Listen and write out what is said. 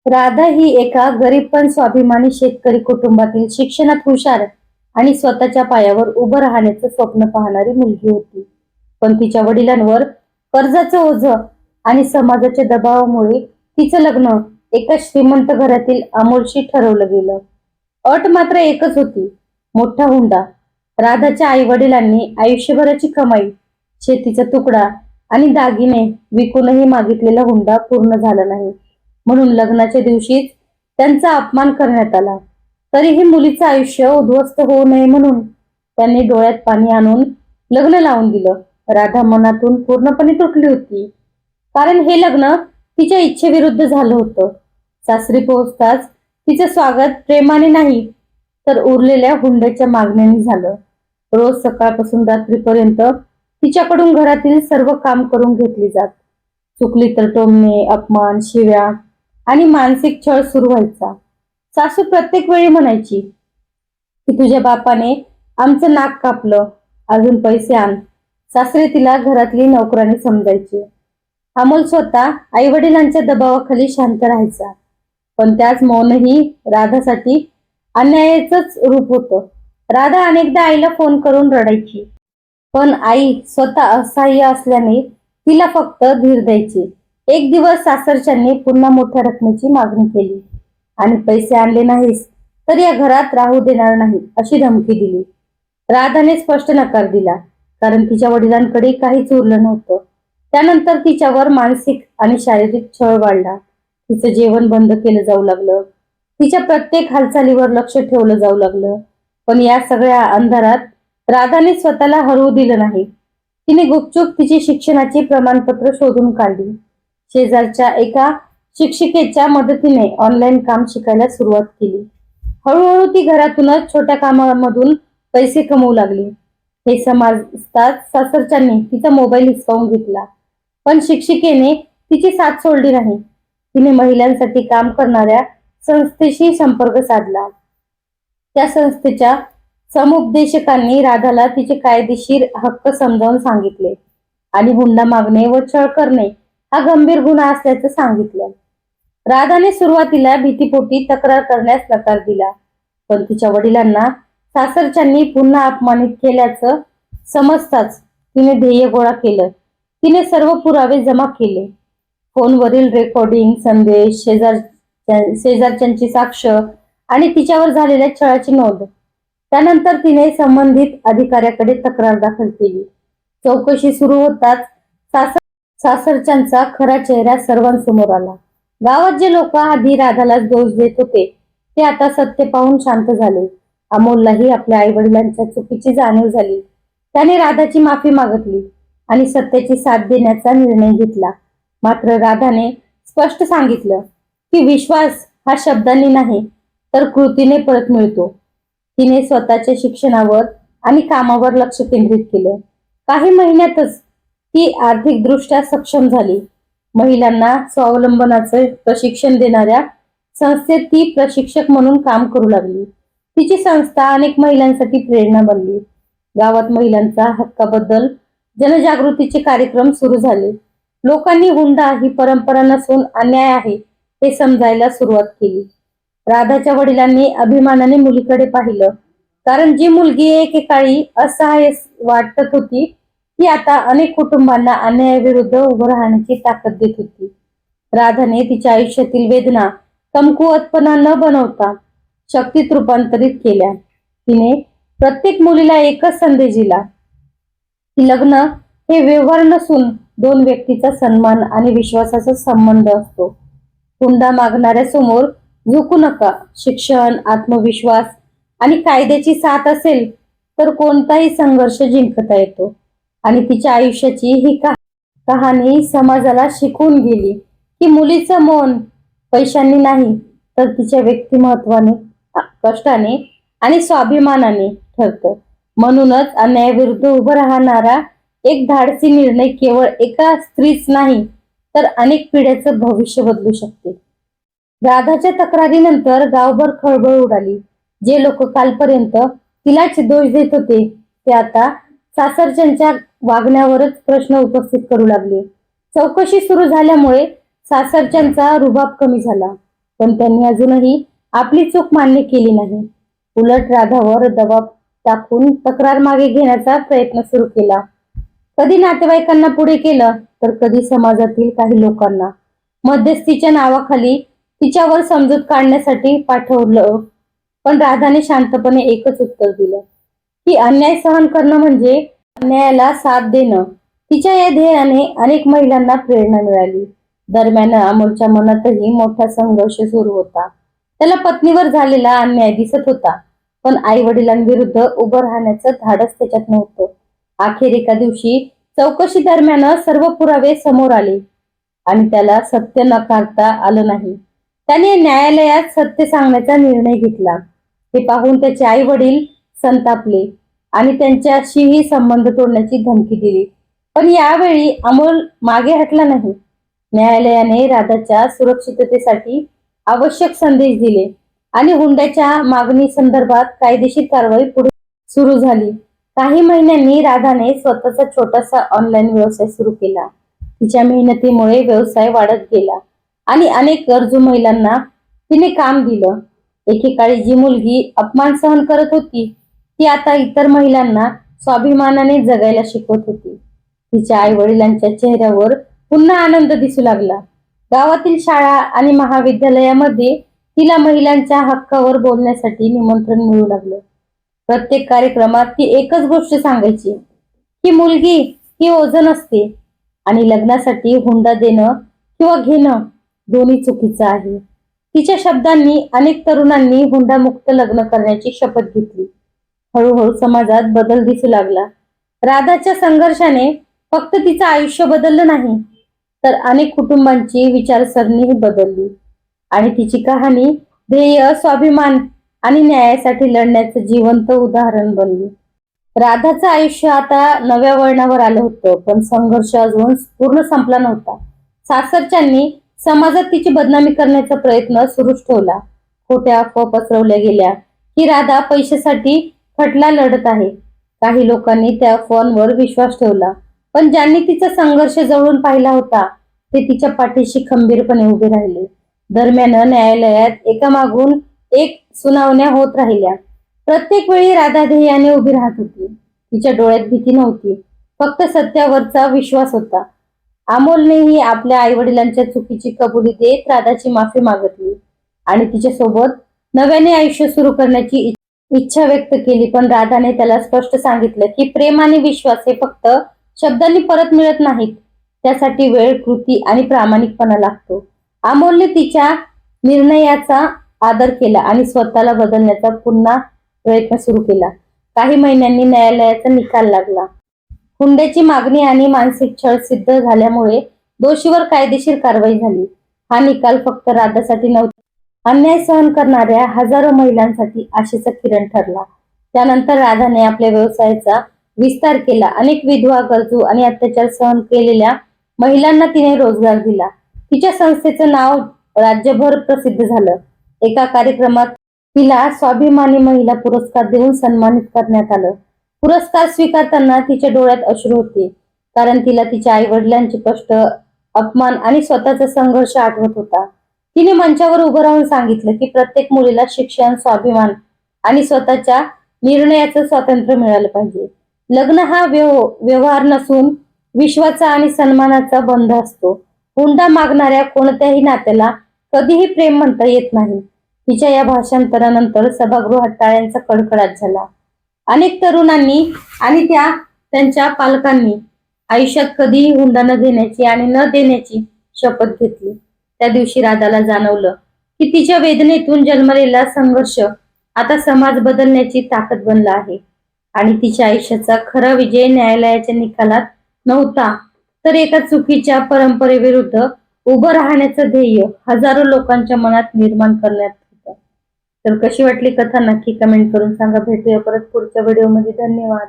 राधा ही एका गरीब पण स्वाभिमानी शेतकरी कुटुंबातील शिक्षणात हुशार आणि स्वतःच्या पायावर उभं राहण्याचं स्वप्न पाहणारी मुलगी होती. पण तिच्या वडिलांवर कर्जाचं ओझं आणि समाजाच्या दबावामुळे तिचं लग्न एका श्रीमंत घरातील अमोलशी ठरवलं गेलं. अट मात्र एकच होती, मोठा हुंडा. राधाच्या आई वडिलांनी आयुष्यभराची कमाई, शेतीचा तुकडा आणि दागिने विकूनही मागितलेला हुंडा पूर्ण झाला नाही. म्हणून लग्नाच्या दिवशीच त्यांचा अपमान करण्यात आला. तरीही मुलीचं आयुष्य उद्ध्वस्त होऊ नये म्हणून त्यांनी डोळ्यात पाणी आणून लग्न लावून दिलं. राधा मनातून पूर्णपणे तुटली होती, कारण हे लग्न तिच्या इच्छेविरुद्ध झालं होतं. सासरी पोहोचताच तिचं स्वागत प्रेमाने नाही तर उरलेल्या हुंड्याच्या मागण्याने झालं. रोज सकाळपासून रात्रीपर्यंत तिच्याकडून घरातील सर्व काम करून घेतली जात. चुकली तर टोमणे, अपमान, शिव्या आणि मानसिक छळ सुरू व्हायचा. सासू प्रत्येक वेळी म्हणायची की तुझ्या बापाने आमचं नाक कापलं, अजून पैसे आण. सासरे तिला घरातली नोकरानी समजायचे. अमोल स्वतः आई वडिलांच्या दबावाखाली शांत राहायचा, पण त्याच मौनही राधासाठी अन्यायाचंच रूप होतं. राधा अनेकदा आईला फोन करून रडायची, पण आई स्वतः असहाय्य असल्याने तिला फक्त धीर द्यायची. एक दिवस सासरच्यांनी पुन्हा मोठ्या रकमेची मागणी केली आणि पैसे आणले नाहीस तर या घरात राहू देणार नाही अशी धमकी दिली. राधाने स्पष्ट नकार दिला, कारण तिच्या वडिलांकडे काहीच उरलं नव्हतं. त्यानंतर तिच्यावर मानसिक आणि शारीरिक छळ वाढला. तिचं जेवण बंद केलं जाऊ लागलं, तिच्या प्रत्येक हालचालीवर लक्ष ठेवलं जाऊ लागलं. पण या सगळ्या अंधारात राधाने स्वतःला हरवू दिलं नाही. तिने गुपचूप तिची शिक्षणाची प्रमाणपत्र शोधून काढली. शेजारच्या एका शिक्षिकेच्या मदतीने ऑनलाईन काम शिकायला सुरुवात केली. हळूहळू ती घरातूनच छोट्या कामामधून पैसे कमवू लागली. हे समजताच सासरच्यांनी तिचा मोबाईल हिसकावून घेतला, पण शिक्षिकेने तिची साथ सोडली नाही. तिने महिलांसाठी काम करणाऱ्या संस्थेशी संपर्क साधला. त्या संस्थेच्या समुपदेशकांनी राधाला तिचे कायदेशीर हक्क समजावून सांगितले आणि हुंडा मागणे व छळ करणे हा गंभीर गुन्हा असल्याचं सांगितलं. राधाने सुरुवातीला भीतीपोटी तक्रार करण्यास नकार दिला, पण तिच्या वडिलांना सासरच्यांनी पुन्हा अपमानित केल्याचं समजताच तिने ध्येय गोळा केलं. तिने सर्व पुरावे जमा केले, फोनवरील रेकॉर्डिंग, संदेश, शेजारच्यांची साक्ष आणि तिच्यावर झालेल्या छळाची नोंद. त्यानंतर तिने संबंधित अधिकाऱ्याकडे तक्रार दाखल केली. चौकशी सुरू होताच सासरच्यांचा खरा चेहरा सर्वांसमोर आला. गावात जे लोक आधी राधाला दोष देत होते ते आता सत्य पाहून शांत झाले. अमोललाही आपल्या आई वडिलांच्या चुकीची जाणीव झाली. त्याने राधाची माफी मागितली आणि सत्याची साथ देण्याचा निर्णय घेतला. मात्र राधाने स्पष्ट सांगितलं की विश्वास हा शब्दांनी नाही तर कृतीने परत मिळतो. तिने स्वतःच्या शिक्षणावर आणि कामावर लक्ष केंद्रित केलं. काही महिन्यातच ती आर्थिकदृष्ट्या सक्षम झाली. महिलांना स्वावलंबनाचे प्रशिक्षण देणाऱ्या संस्थेत ती प्रशिक्षक म्हणून काम करू लागली. तिची संस्था अनेक महिलांसाठी प्रेरणा बनली. गावात महिलांचा हक्काबद्दल जनजागृतीचे कार्यक्रम सुरू झाले. लोकांनी हुंडा ही परंपरा नसून अन्याय आहे हे समजायला सुरुवात केली. राधाच्या वडिलांनी अभिमानाने मुलीकडे पाहिलं, कारण जी मुलगी एकेकाळी असहाय्य वाटत होती ती आता अनेक कुटुंबांना अन्यायाविरुद्ध उभं राहण्याची ताकद देत होती. राधाने तिच्या आयुष्यातील वेदना कमकुवतपणा न बनवता शक्तीत रूपांतरित केल्या. तिने प्रत्येक मुलीला एकच संदेश दिला की लग्न हे व्यवहार नसून दोन व्यक्तीचा सन्मान आणि विश्वासाचा संबंध असतो. हुंडा मागणाऱ्या समोर झुकू नका. शिक्षण, आत्मविश्वास आणि कायद्याची साथ असेल तर कोणताही संघर्ष जिंकता येतो. आणि तिच्या आयुष्याची ही कहाणी समाजाला शिकवून गेली की मुलीचं मौन पैशांनी नाही तर तिच्या व्यक्तिमत्वाने, कष्टाने आणि स्वाभिमानाने ठरतं. म्हणूनच अन्यायाविरुद्ध उभं राहणारा एक धाडसी निर्णय केवळ एका स्त्रीच नाही तर अनेक पिढ्याचं भविष्य बदलू शकते. राधाच्या तक्रारीनंतर गावभर खळबळ उडाली. जे लोक कालपर्यंत तिलाच दोष देत होते ते आता सासरच्यांच्या वागण्यावरच प्रश्न उपस्थित करू लागले. चौकशी सुरू झाल्यामुळे सासरच्यांचा रुबाब कमी झाला. पण त्यांनी अजूनही आपली चूक मान्य केली नाही. उलट राधावर दबाव टाकून तक्रार मागे घेण्याचा प्रयत्न सुरू केला. कधी नातेवाईकांना पुढे केलं तर कधी समाजातील काही लोकांना मध्यस्थीच्या नावाखाली तिच्यावर समजूत काढण्यासाठी पाठवलं. पण राधाने शांतपणे एकच उत्तर दिलं की अन्याय सहन करणं म्हणजे अन्यायाला साथ देणं. तिच्या या ध्येयाने अनेक महिलांना प्रेरणा मिळाली. दरम्यान अमोलच्या मनातही मोठा संघर्ष सुरू होता. त्याला पत्नीवर झालेला अन्याय दिसत होता, पण आई वडिलांविरुद्ध उभं राहण्याचं धाडस त्याच्यात नव्हतं. अखेर एका दिवशी चौकशी दरम्यान सर्व पुरावे समोर आले आणि त्याला सत्य नकारता आलं नाही. त्याने न्यायालयात सत्य सांगण्याचा निर्णय घेतला. हे पाहून त्याचे आई वडील संतापले आणि त्यांच्याशीही संबंध तोडण्याची धमकी दिली. पण यावेळी अमोल मागे हटला नाही. न्यायालयाने राधाच्या सुरक्षिततेसाठी आवश्यक संदेश दिले आणि हुंड्याच्या मागणी संदर्भात कायदेशीर कारवाई पुढे सुरू झाली. काही महिन्यांनी राधाने स्वतःचा छोटासा ऑनलाईन व्यवसाय सुरू केला. तिच्या मेहनतीमुळे व्यवसाय वाढत गेला आणि अनेक गरजू महिलांना तिने काम दिलं. एकेकाळी जी मुलगी अपमान सहन करत होती ती आता इतर महिलांना स्वाभिमानाने जगायला शिकवत होती. तिच्या आई वडिलांच्या चेहऱ्यावर पुन्हा आनंद दिसू लागला. गावातील शाळा आणि महाविद्यालयामध्ये तिला महिलांच्या हक्कावर बोलण्यासाठी निमंत्रण मिळू लागलं. प्रत्येक कार्यक्रमात ती एकच गोष्ट सांगायची की मुलगी ही ओझं असते आणि लग्नासाठी हुंडा देणं किंवा घेणं दोन्ही चुकीचं आहे. तिच्या शब्दांनी अनेक तरुणांनी हुंडामुक्त लग्न करण्याची शपथ घेतली. हळूहळू समाजात बदल दिसू लागला. राधाच्या संघर्षाने फक्त तिचं आयुष्य बदललं नाही, तर अनेक कुटुंबांची विचारसरणीही बदलली आणि तिची कहाणी ध्येय, स्वाभिमान आणि न्यायासाठी लढण्याचं जिवंत उदाहरण बनली. राधाचं आयुष्य आता नव्या वळणावर आलं होतं, पण संघर्ष अजून पूर्ण संपला नव्हता. सासरच्यांनी समाजात तिची बदनामी करण्याचा प्रयत्न सुरूच ठेवला. खोट्या अफवा पसरवल्या गेल्या की राधा पैशासाठी खटला लढत आहे. काही लोकांनी त्या अफवांवर विश्वास ठेवला, पण ज्यांनी तिचा संघर्ष जवळून पाहिला होता ते तिच्या पाठीशी खंबीरपणे उभे राहिले. दरम्यान न्यायालयात एकामागून एक सुनावण्या होत राहिल्या. प्रत्येक वेळी राधा ध्येयाने उभी राहत होती. तिच्या डोळ्यात भीती नव्हती, फक्त सत्यावरचा विश्वास होता. अमोलनेही आपल्या आई वडिलांच्या चुकीची कबुली देत राधाची माफी मागितली आणि तिच्यासोबत नव्याने आयुष्य सुरू करण्याची इच्छा व्यक्त केली. पण राधाने त्याला स्पष्ट सांगितलं की प्रेम आणि विश्वास हे फक्त शब्दांनी परत मिळत नाहीत. त्यासाठी वेळ, कृती आणि प्रामाणिकपणा लागतो. अमोलने तिच्या निर्णयाचा आदर केला आणि स्वतःला बदलण्याचा पुन्हा प्रयत्न सुरू केला. काही महिन्यांनी न्यायालयाचा निकाल लागला. हुंड्याची मागणी आणि मानसिक छळ सिद्ध झाल्यामुळे दोषीवर कायदेशीर कारवाई झाली. हा निकाल फक्त राधासाठी नव्हता, अन्याय सहन करणाऱ्या हजारो महिलांसाठी आशेचा किरण ठरला. त्यानंतर राधाने आपल्या व्यवसायाचा विस्तार केला. अनेक विधवा, गरजू आणि अत्याचार सहन केलेल्या महिलांना तिने रोजगार दिला. तिच्या संस्थेचं नाव राज्यभर प्रसिद्ध झालं. एका कार्यक्रमात तिला स्वाभिमानी महिला पुरस्कार देऊन सन्मानित करण्यात आलं. पुरस्कार स्वीकारताना तिच्या डोळ्यात अश्रू होते, कारण तिला तिच्या आई वडिलांचे कष्ट, अपमान आणि स्वतःचा संघर्ष आठवत होता. तिने मंचावर उभं राहून सांगितलं की प्रत्येक मुलीला शिक्षण, स्वाभिमान आणि स्वतःच्या निर्णयाचं स्वातंत्र्य मिळालं पाहिजे. लग्न हा व्यवहार नसून विश्वाचा आणि सन्मानाचा बंध असतो. हुंडा मागणाऱ्या कोणत्याही नात्याला कधीही प्रेम म्हणता येत नाही. तिच्या या भाषांतरानंतर सभागृहात टाळ्यांचा कडकडाट झाला. अनेक तरुणांनी आणि त्यांच्या पालकांनी आयुष्यात कधीही हुंडा न घेण्याची आणि न देण्याची शपथ घेतली. त्या दिवशी राधाला जाणवलं की तिच्या वेदनेतून जन्मलेला संघर्ष आता समाज बदलण्याची ताकद बनला आहे आणि तिच्या आयुष्याचा खरा विजय न्यायालयाच्या निकालात नव्हता, तर एका चुकीच्या परंपरेविरुद्ध उभं राहण्याचं ध्येय हजारो लोकांच्या मनात निर्माण करण्यात होतं. तर कशी वाटली कथा नक्की कमेंट करून सांगा. भेटूया परत पुढच्या व्हिडिओमध्ये. धन्यवाद.